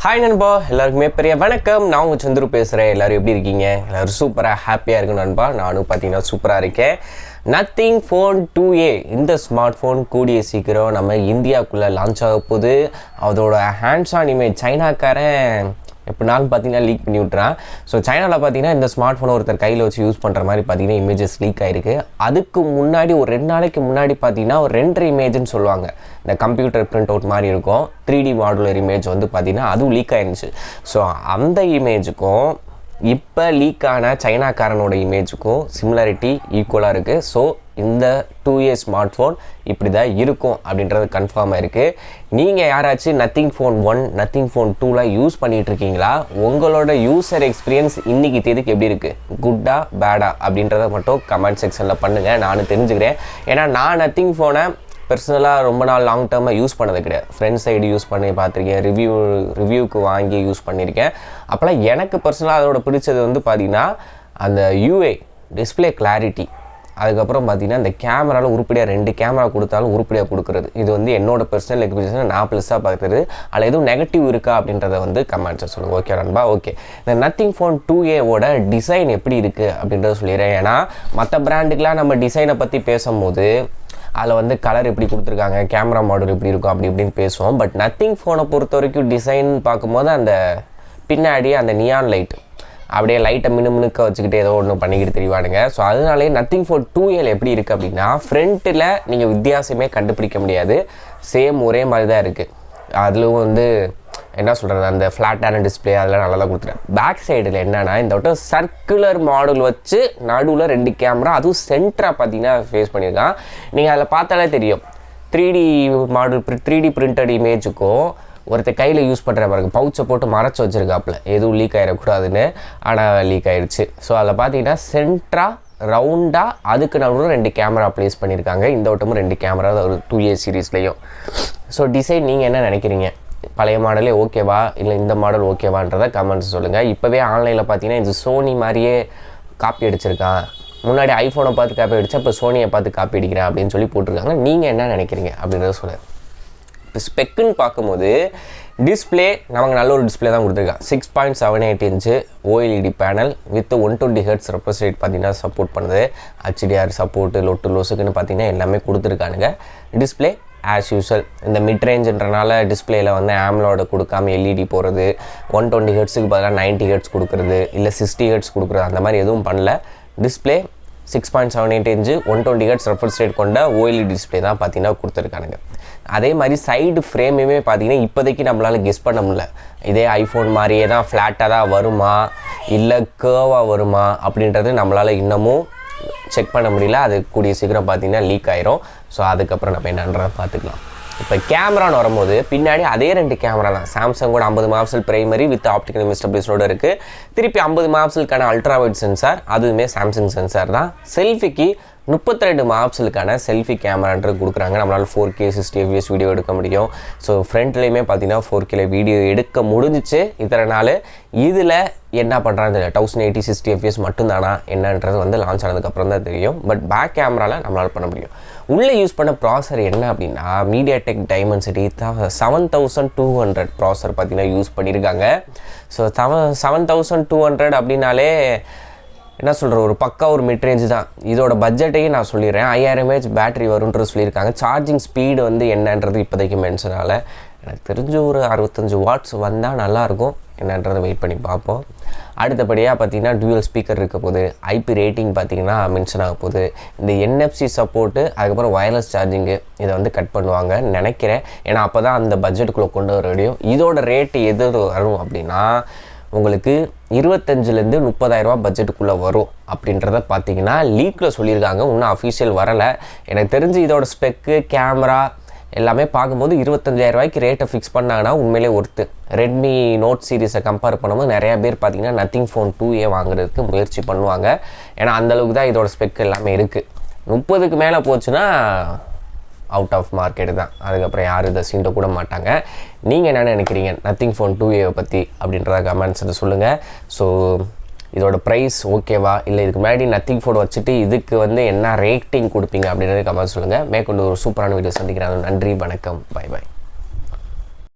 Hi நண்பா, எல்லாருக்குமே பெரிய வணக்கம். நான் உங்கள் சந்துரு பேசுகிறேன். எல்லோரும் எப்படி இருக்கீங்க? எல்லோரும் சூப்பராக ஹாப்பியாக இருக்கும் நண்பா. நானும் பார்த்தீங்கன்னா சூப்பராக இருக்கேன். நத்திங் ஃபோன் 2A இந்த ஸ்மார்ட் ஃபோன் கூடிய சீக்கிரம் நம்ம இந்தியாவுக்குள்ளே லான்ச் ஆக போகுது. அதோட ஹேண்ட்ஸ் ஆன் இமேஜ் சைனாக்காரன் எப்படினாலும் பார்த்தீங்கன்னா லீக் பண்ணி விட்றான். ஸோ சைனாவில் பார்த்தீங்கன்னா இந்த ஸ்மார்ட் ஃபோனை ஒருத்தர் கையில் வச்சு யூஸ் பண்ணுற மாதிரி பார்த்தீங்கன்னா இமேஜஸ் லீக் ஆகிருக்கு. அதுக்கு முன்னாடி ஒரு 2 நாளைக்கு முன்னாடி பார்த்தீங்கன்னா ஒரு 2 இமேஜ்னு சொல்லுவாங்க. இந்த கம்ப்யூட்டர் பிரிண்ட் அவுட் மாதிரி இருக்கும் 3D மாடுலர் இமேஜ் வந்து பார்த்தீங்கன்னா அதுவும் லீக் ஆயிருந்துச்சு. ஸோ அந்த இமேஜுக்கும் இப்போ லீக்கான சைனாக்காரனோட இமேஜுக்கும் சிமிலாரிட்டி ஈக்குவலாக இருக்குது. ஸோ இந்த 2A ஸ்மார்ட் ஃபோன் இப்படி தான் இருக்கும் அப்படின்றது கன்ஃபார்மாக இருக்குது. நீங்கள் யாராச்சும் நத்திங் ஃபோன் 1 நத்திங் ஃபோன் 2லாம் யூஸ் பண்ணிகிட்டு இருக்கீங்களா? உங்களோட யூசர் எக்ஸ்பீரியன்ஸ் இன்றைக்கி தேதிக்கு எப்படி இருக்குது? குட்டா பேடா அப்படின்றத மட்டும் கமெண்ட் செக்ஷனில் பண்ணுங்கள், நானும் தெரிஞ்சுக்கிறேன். ஏன்னா நான் நத்திங் ஃபோனை பர்சனலாக ரொம்ப நாள் லாங் டேர்மாக யூஸ் பண்ணது கிடையாது. ஃப்ரெண்ட்ஸ் சைடு யூஸ் பண்ணி பார்த்துருக்கேன், ரிவ்யூவுக்கு வாங்கி யூஸ் பண்ணியிருக்கேன். அப்போலாம் எனக்கு பர்சனலாக அதோட பிடிச்சது வந்து பார்த்திங்கன்னா அந்த யூஏ டிஸ்பிளே கிளாரிட்டி, அதுக்கப்புறம் பார்த்திங்கன்னா இந்த கேமராவில் உருப்படியாக 2 கேமரா கொடுத்தாலும் உருப்படியாக கொடுக்குறது. இது வந்து என்னோட பர்சனல் எக்ஸ்பீரியன்ஸ் நான் ப்ளஸ்ஸாக பார்க்குறது. அதில் எதுவும் நெகட்டிவ் இருக்கா அப்படின்றத வந்து கமெண்ட்ஸை சொல்லுங்கள். ஓகே நண்பா, ஓகே. இந்த நத்திங் ஃபோன் 2Aவோட டிசைன் எப்படி இருக்குது அப்படின்றத சொல்லிடுறேன். ஏன்னா மற்ற பிராண்டுக்கெலாம் நம்ம டிசைனை பற்றி பேசும்போது அதில் வந்து கலர் எப்படி கொடுத்துருக்காங்க, கேமரா மாடல் எப்படி இருக்கும் அப்படி இப்படின்னு பேசுவோம். பட் நத்திங் ஃபோனை பொறுத்த வரைக்கும் டிசைன் பார்க்கும்போது அந்த பின்னாடி அந்த நியான் லைட் அப்படியே லைட்டை மினுமினுக்க வச்சுக்கிட்டு ஏதோ ஒன்று பண்ணிக்கிட்டு தெரிவானுங்க. ஸோ அதனாலே நத்திங் ஃபோன் 2Aல எப்படி இருக்குது அப்படின்னா ஃப்ரண்ட்டில் நீங்கள் வித்தியாசமே கண்டுபிடிக்க முடியாது, சேம் ஒரே மாதிரி தான் இருக்குது. அதுவும் வந்து என்ன சொல்கிறது, அந்த ஃப்ளாட்டான டிஸ்பிளே அதெல்லாம் நல்லா தான் கொடுத்துருக்கேன். பேக் சைடில் என்னென்னா இந்த வட்டம் சர்க்குலர் மாடல் வச்சு நடுவில் 2 கேமரா, அதுவும் சென்டராக பார்த்தீங்கன்னா ஃபேஸ் பண்ணியிருக்கான். நீங்கள் அதில் பார்த்தாலே தெரியும் 3D மாடல் 3D பிரிண்டட் இமேஜுக்கும் ஒருத்தர் கையில் யூஸ் பண்ணுற பாருங்க பவுச்சை போட்டு மறைச்சி வச்சுருக்காப்புல எதுவும் லீக் ஆகிடக்கூடாதுன்னு. ஆனால் லீக் ஆகிடுச்சு. ஸோ அதில் பார்த்தீங்கன்னா சென்டராக ரவுண்டாக அதுக்கு நடுவில் 2 கேமரா ப்ளேஸ் பண்ணியிருக்காங்க. இந்த வட்டமும் 2 கேமரா ஒரு 2A சீரீஸ்லேயும். ஸோ டிசைன் நீங்கள் என்ன நினைக்கிறீங்க? பழைய மாடலே ஓகேவா இல்லை இந்த மாடல் ஓகேவான்றதை கமெண்ட்ஸ் சொல்லுங்கள். இப்போவே ஆன்லைனில் பார்த்தீங்கன்னா இது சோனி மாதிரியே காப்பி அடிச்சிருக்கான். முன்னாடி ஐஃபோனை பார்த்து காப்பி அடித்தா இப்போ சோனியை பார்த்து காப்பி அடிக்கிறேன் அப்படின்னு சொல்லி போட்டிருக்காங்க. நீங்கள் என்ன நினைக்கிறீங்க அப்படின்றத சொல்லுங்கள். இப்போ ஸ்பெக்குன்னு பார்க்கும்போது டிஸ்பிளே நமக்கு நல்ல ஒரு டிஸ்பிளே தான் கொடுத்துருக்கான். 6.78 inch OLED panel with 120 Hz refresh rate பார்த்தீங்கன்னா சப்போர்ட் பண்ணுது. HDR சப்போர்ட்டு லொட்டு லோஸுக்குன்னு பார்த்தீங்கன்னா எல்லாமே கொடுத்துருக்கானுங்க. டிஸ்பிளே ஆஸ் யூஸ்வல் இந்த மிட் ரேஞ்சுன்றனால டிஸ்பிளேயில் வந்து ஆம்லோட கொடுக்காம LED போகிறது, 120 Hzக்கு பதிலாக 90 Hz கொடுக்குறது, இல்லை 60 Hz கொடுக்குறது, அந்த மாதிரி எதுவும் பண்ணல. Display 6.78 inch 120 Hz refresh rate கொண்ட OLED டிஸ்பிளே தான் பார்த்தீங்கன்னா கொடுத்துருக்கானுங்க. அதே மாதிரி சைடு ஃப்ரேமுமே பார்த்தீங்கன்னா இப்போதைக்கு நம்மளால் கெஸ் பண்ண முடியல. இதே ஐஃபோன் மாதிரியே தான் ஃப்ளாட்டாக தான் வருமா இல்லை கேர்வாக வருமா அப்படின்றது நம்மளால் இன்னமும் செக் பண்ண முடியல. அது கூடிய சீக்கிரம் பார்த்தீங்கன்னா லீக் ஆயிரும். ஸோ அதுக்கப்புறம் நம்ம என்னன்றதை பார்த்துக்கலாம். இப்போ கேமரான்னு வரும்போது பின்னாடி அதே 2 கேமரா தான். சாம்சங்கோட 50 megapixel primary with optical image ஸ்டெபிலைசரோட இருக்குது. திருப்பி 50 மெகாபிக்சலுக்கான அல்ட்ராவைட் சென்சார், அதுவுமே சாம்சங் சென்சார் தான். செல்ஃபிக்கு 32 மெகாபிக்சலுக்கான செல்ஃபி கேமரான்றது கொடுக்குறாங்க. நம்மளால் 4K 60 fps வீடியோ எடுக்க முடியும். ஸோ ஃப்ரண்ட்லேயுமே பார்த்தீங்கன்னா 4Kல வீடியோ எடுக்க முடிஞ்சிச்சு இத்தனை நாள். இதில் என்ன பண்ணுறாங்க தெரியல, 1080 60 fps மட்டும்தானா என்னன்றது வந்து லான்ச் ஆனதுக்கப்புறம் தான் தெரியும். பட் பேக் கேமராவில் நம்மளால் பண்ண முடியும். உள்ளே யூஸ் பண்ண ப்ராசர் என்ன அப்படின்னா MediaTek Dimensity 7200 ப்ராசர் பார்த்தீங்கன்னா யூஸ் பண்ணியிருக்காங்க. ஸோ 7200 அப்படின்னாலே என்ன சொல்கிற ஒரு பக்கா ஒரு மிட் ரேஞ்சு தான். இதோட பட்ஜெட்டையும் நான் சொல்லிடுறேன். 5000 mAh பேட்டரி வரும்ன்றது சொல்லியிருக்காங்க. சார்ஜிங் ஸ்பீடு வந்து என்னன்றது இப்போதைக்கு மென்ஷனால் எனக்கு தெரிஞ்ச ஒரு 65 வாட்ஸ் வந்தால் நல்லாயிருக்கும். என்னன்றதை வெயிட் பண்ணி பார்ப்போம். அடுத்தபடியாக பார்த்தீங்கன்னா டூயல் ஸ்பீக்கர் இருக்க போது, IP ரேட்டிங் பார்த்தீங்கன்னா மென்ஷன் ஆக போகுது. இந்த NFC சப்போர்ட்டு, அதுக்கப்புறம் வயர்லெஸ் சார்ஜிங்கு இதை வந்து கட் பண்ணுவாங்கன்னு நினைக்கிறேன். ஏன்னா அப்போ தான் அந்த பட்ஜெட்டுக்குள்ளே கொண்டு வர முடியும். இதோட ரேட்டு எது வரும் அப்படின்னா உங்களுக்கு 25,000 30,000 பட்ஜெட்டுக்குள்ளே வரும் அப்படின்றத பார்த்தீங்கன்னா லீக்கில் சொல்லியிருக்காங்க. இன்னும் அஃபீஷியல் வரலை. எனக்கு தெரிஞ்சு இதோட ஸ்பெக்கு கேமரா எல்லாமே பார்க்கும்போது 25,000 ரேட்டை ஃபிக்ஸ் பண்ணாங்கன்னா உண்மையிலே ஒர்த்து. ரெட்மி நோட் சீரீஸை கம்பேர் பண்ணும்போது நிறையா பேர் பார்த்தீங்கன்னா நத்திங் ஃபோன் 2A வாங்குறதுக்கு முயற்சி பண்ணுவாங்க. ஏன்னா அந்தளவுக்கு தான் இதோட ஸ்பெக் எல்லாமே இருக்குது. 30க்கு மேலே போச்சுன்னா அவுட் ஆஃப் மார்க்கெட்டு தான். அதுக்கப்புறம் யாரும் இதை சீண்ட கூட மாட்டாங்க. நீங்கள் என்ன நினைக்கிறீங்க நத்திங் ஃபோன் 2A பற்றி அப்படின்றத கமெண்ட்ஸில் சொல்லுங்கள். ஸோ இதோட ப்ரைஸ் ஓகேவா இல்லை இதுக்கு முன்னாடி நத்திங் ஃபோன் வச்சுட்டு இதுக்கு வந்து என்ன ரேட்டிங் கொடுப்பீங்க அப்படின்றத கமெண்ட் சொல்லுங்கள். மேற்கொண்டு ஒரு சூப்பரான வீடியோ சந்திக்கிறேன். நன்றி, வணக்கம், பை பை.